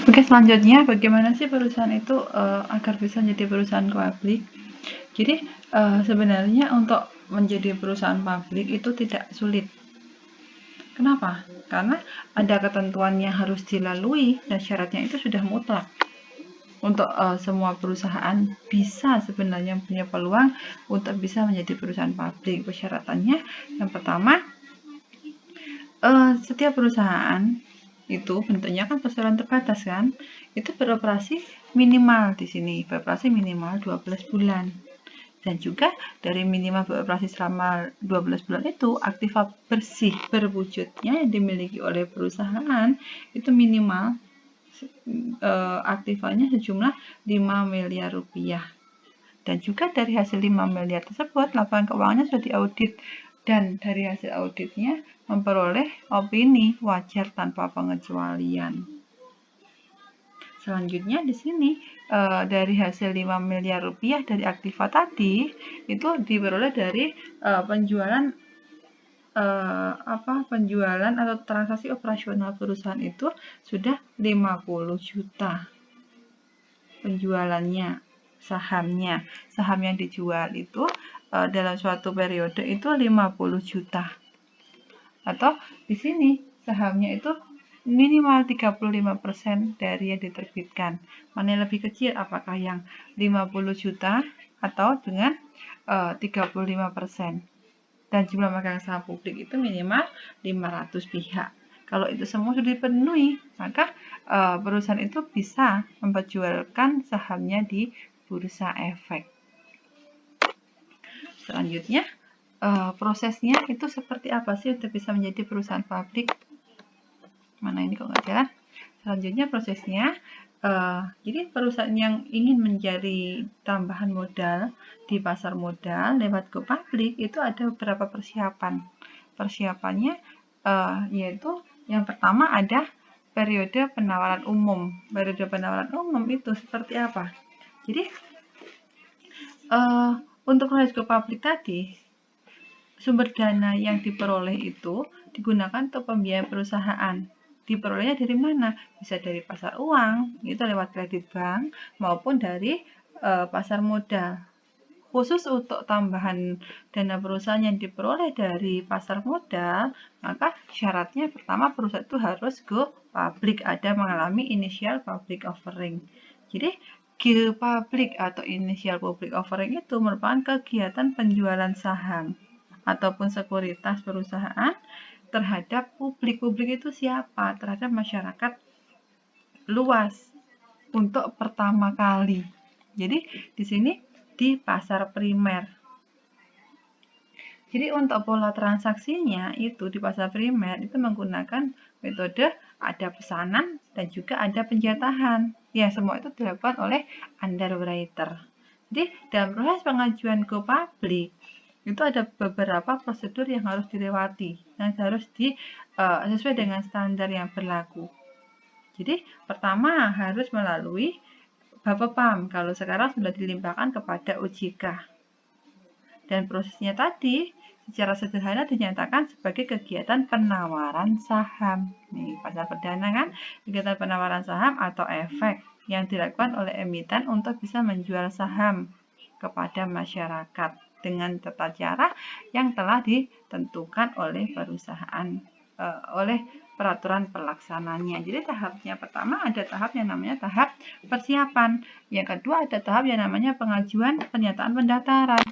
Oke, selanjutnya bagaimana sih perusahaan itu agar bisa menjadi perusahaan publik? Jadi sebenarnya untuk menjadi perusahaan publik itu tidak sulit. Kenapa? Karena ada ketentuan yang harus dilalui dan syaratnya itu sudah mutlak. Untuk semua perusahaan bisa sebenarnya punya peluang untuk bisa menjadi perusahaan publik. Persyaratannya yang pertama, setiap perusahaan itu bentuknya kan perseroan terbatas kan, itu beroperasi minimal di sini, beroperasi minimal 12 bulan. Dan juga dari minimal beroperasi selama 12 bulan itu, aktiva bersih berwujudnya yang dimiliki oleh perusahaan itu minimal aktivanya sejumlah 5 miliar rupiah. Dan juga dari hasil 5 miliar tersebut, laporan keuangannya sudah diaudit dan dari hasil auditnya memperoleh opini wajar tanpa pengecualian. Selanjutnya di sini dari hasil 5 miliar rupiah dari aktiva tadi itu diperoleh dari penjualan penjualan atau transaksi operasional perusahaan itu sudah 50 juta penjualannya, saham yang dijual itu dalam suatu periode itu 50 juta. Atau di sini sahamnya itu minimal 35% dari yang diterbitkan. Mana yang lebih kecil, apakah yang 50 juta atau dengan 35%. Dan jumlah pemegang saham publik itu minimal 500 pihak. Kalau itu semua sudah dipenuhi, maka perusahaan itu bisa memperjualkan sahamnya di bursa efek. Selanjutnya, prosesnya itu seperti apa sih untuk bisa menjadi perusahaan publik? Mana ini kok nggak jalan? Selanjutnya prosesnya, jadi perusahaan yang ingin menjadi tambahan modal di pasar modal lewat go public itu ada beberapa persiapan. Persiapannya yaitu yang pertama ada periode penawaran umum. Periode penawaran umum itu seperti apa? Jadi untuk proses go public tadi, sumber dana yang diperoleh itu digunakan untuk pembiayaan perusahaan. Diperolehnya dari mana? Bisa dari pasar uang, itu lewat kredit bank, maupun dari pasar modal. Khusus untuk tambahan dana perusahaan yang diperoleh dari pasar modal, maka syaratnya pertama perusahaan itu harus go public, ada mengalami initial public offering. Jadi go public atau initial public offering itu merupakan kegiatan penjualan saham ataupun sekuritas perusahaan terhadap publik. Publik itu siapa? Terhadap masyarakat luas untuk pertama kali. Jadi di sini di pasar primer. Jadi untuk pola transaksinya itu di pasar primer itu menggunakan metode ada pesanan dan juga ada penjatahan. Ya, semua itu dilakukan oleh underwriter. Jadi dalam proses pengajuan go public itu ada beberapa prosedur yang harus dilewati dan harus sesuai dengan standar yang berlaku. Jadi pertama harus melalui Bapepam, kalau sekarang sudah dilimpahkan kepada OJK. Dan prosesnya tadi secara sederhana dinyatakan sebagai kegiatan penawaran saham. Nih, pasar perdana kan, kegiatan penawaran saham atau efek yang dilakukan oleh emiten untuk bisa menjual saham kepada masyarakat dengan tata cara yang telah ditentukan oleh perusahaan, oleh peraturan pelaksananya. Jadi tahapnya pertama ada tahap yang namanya tahap persiapan. Yang kedua ada tahap yang namanya pengajuan pernyataan pendaftaran.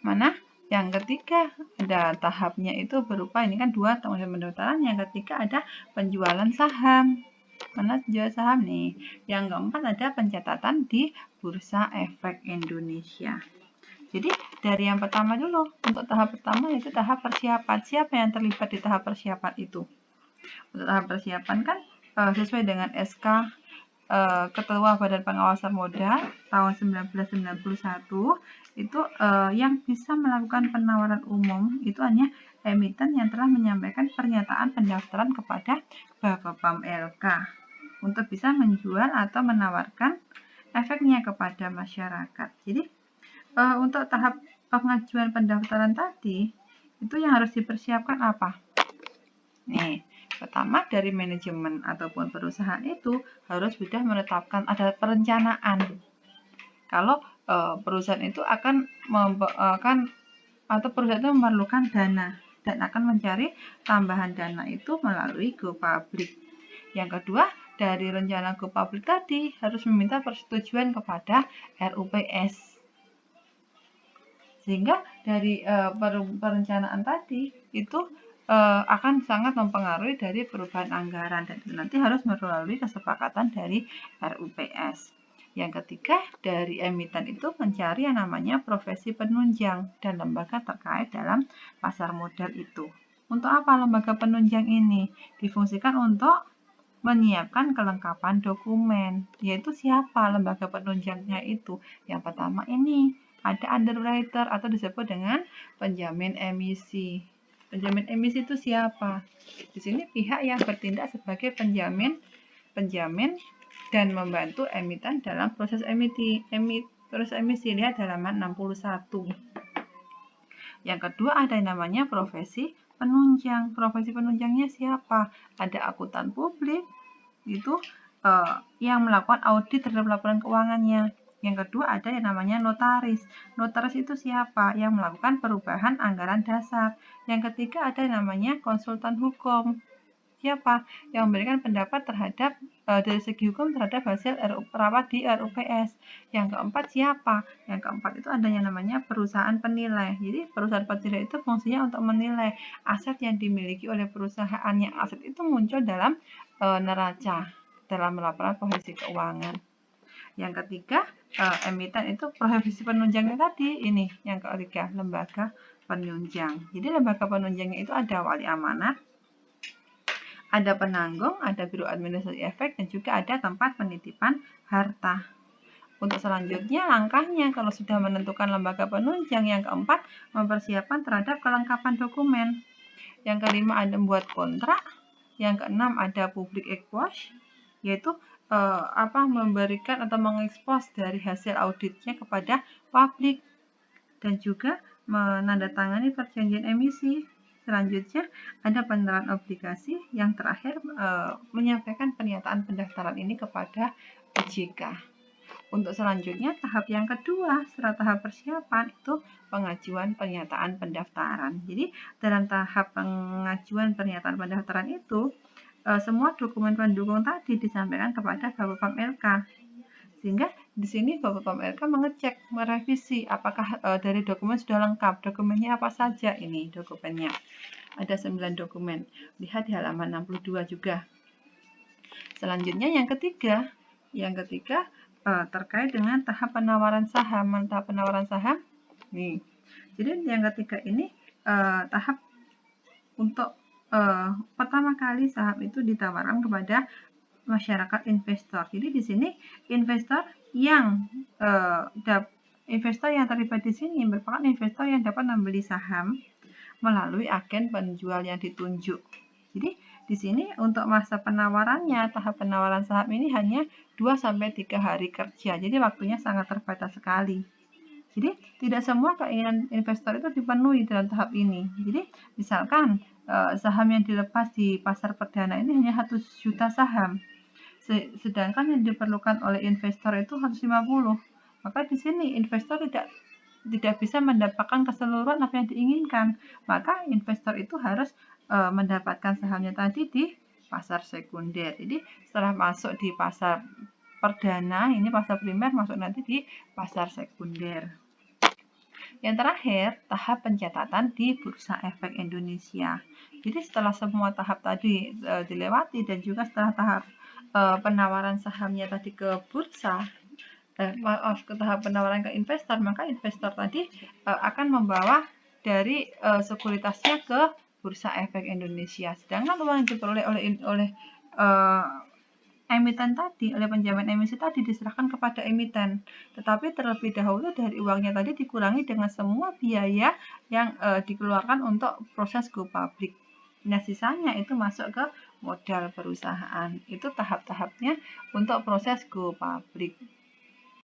Mana? Yang ketiga ada tahapnya itu berupa, ini kan dua tahap pendaftaran. Yang ketiga ada penjualan saham. Mana jual saham nih? Yang keempat ada pencatatan di Bursa Efek Indonesia. Jadi dari yang pertama dulu, untuk tahap pertama yaitu tahap persiapan. Siapa yang terlibat di tahap persiapan itu? Untuk tahap persiapan kan sesuai dengan SK Ketua Badan Pengawasan Modal tahun 1991 itu yang bisa melakukan penawaran umum itu hanya emiten yang telah menyampaikan pernyataan pendaftaran kepada Bapepam LK untuk bisa menjual atau menawarkan efeknya kepada masyarakat. Jadi untuk tahap pengajuan pendaftaran tadi itu yang harus dipersiapkan apa? Nih, Pertama, dari manajemen ataupun perusahaan itu harus sudah menetapkan ada perencanaan. Kalau perusahaan itu akan atau perusahaan itu memerlukan dana dan akan mencari tambahan dana itu melalui go public. Yang kedua, dari rencana go public tadi harus meminta persetujuan kepada RUPS. Sehingga dari perencanaan tadi itu akan sangat mempengaruhi dari perubahan anggaran dan nanti harus melalui kesepakatan dari RUPS. Yang ketiga, dari emiten itu mencari yang namanya profesi penunjang dan lembaga terkait dalam pasar modal itu. Untuk apa lembaga penunjang ini? Difungsikan untuk menyiapkan kelengkapan dokumen. Yaitu siapa lembaga penunjangnya itu? Yang pertama ini, ada underwriter atau disebut dengan penjamin emisi. Penjamin emisi itu siapa? Di sini pihak yang bertindak sebagai penjamin dan membantu emiten dalam proses emisi. Lihat halaman 61. Yang kedua ada yang namanya profesi penunjang. Profesi penunjangnya siapa? Ada akuntan publik, itu yang melakukan audit terhadap laporan keuangannya. Yang kedua ada yang namanya notaris. Notaris itu siapa? Yang melakukan perubahan anggaran dasar. Yang ketiga ada yang namanya konsultan hukum. Siapa? Yang memberikan pendapat terhadap dari segi hukum terhadap hasil rapat di RUPS. Yang keempat siapa? Yang keempat itu ada yang namanya perusahaan penilai. Jadi perusahaan penilai itu fungsinya untuk menilai aset yang dimiliki oleh perusahaan. Yang aset itu muncul dalam neraca dalam laporan posisi keuangan. Yang ketiga, emiten itu profesi penunjangnya tadi ini. Yang ketiga, lembaga penunjang. Jadi lembaga penunjangnya itu ada wali amanat, ada penanggung, ada biro administrasi efek, dan juga ada tempat penitipan harta. Untuk selanjutnya, langkahnya kalau sudah menentukan lembaga penunjang, yang keempat, mempersiapkan terhadap kelengkapan dokumen. Yang kelima, ada membuat kontrak. Yang keenam, ada public expose, yaitu memberikan atau mengekspos dari hasil auditnya kepada publik, dan juga menandatangani perjanjian emisi. Selanjutnya ada penerapan obligasi, yang terakhir menyampaikan pernyataan pendaftaran ini kepada OJK. Untuk selanjutnya tahap yang kedua setelah tahap persiapan itu pengajuan pernyataan pendaftaran. Jadi dalam tahap pengajuan pernyataan pendaftaran itu semua dokumen pendukung tadi disampaikan kepada Bapepam LK. Sehingga di sini Bapepam LK mengecek, merevisi apakah dari dokumen sudah lengkap. Dokumennya apa saja ini dokumennya? Ada 9 dokumen. Lihat di halaman 62 juga. Selanjutnya yang ketiga terkait dengan tahap penawaran saham. Tahap penawaran saham nih. Jadi yang ketiga ini tahap untuk pertama kali saham itu ditawarkan kepada masyarakat investor. Jadi di sini investor yang terlibat di sini merupakan investor yang dapat membeli saham melalui agen penjual yang ditunjuk. Jadi di sini untuk masa penawarannya, tahap penawaran saham ini hanya 2-3 hari kerja. Jadi waktunya sangat terbatas sekali. Jadi tidak semua keinginan investor itu dipenuhi dalam tahap ini. Jadi misalkan saham yang dilepas di pasar perdana ini hanya 1 juta saham. Sedangkan yang diperlukan oleh investor itu 150. Maka di sini investor tidak bisa mendapatkan keseluruhan apa yang diinginkan. Maka investor itu harus mendapatkan sahamnya tadi di pasar sekunder. Jadi setelah masuk di pasar perdana, ini pasar primer, masuk nanti di pasar sekunder. Yang terakhir, tahap pencatatan di Bursa Efek Indonesia. Jadi setelah semua tahap tadi dilewati dan juga setelah tahap penawaran sahamnya tadi ke bursa, ke tahap penawaran ke investor, maka investor tadi akan membawa dari sekuritasnya ke Bursa Efek Indonesia. Sedangkan uang yang diperoleh oleh emiten tadi, oleh penjamin emisi tadi diserahkan kepada emiten. Tetapi terlebih dahulu dari uangnya tadi dikurangi dengan semua biaya yang dikeluarkan untuk proses go public. Nah, sisanya itu masuk ke modal perusahaan. Itu tahap-tahapnya untuk proses go public.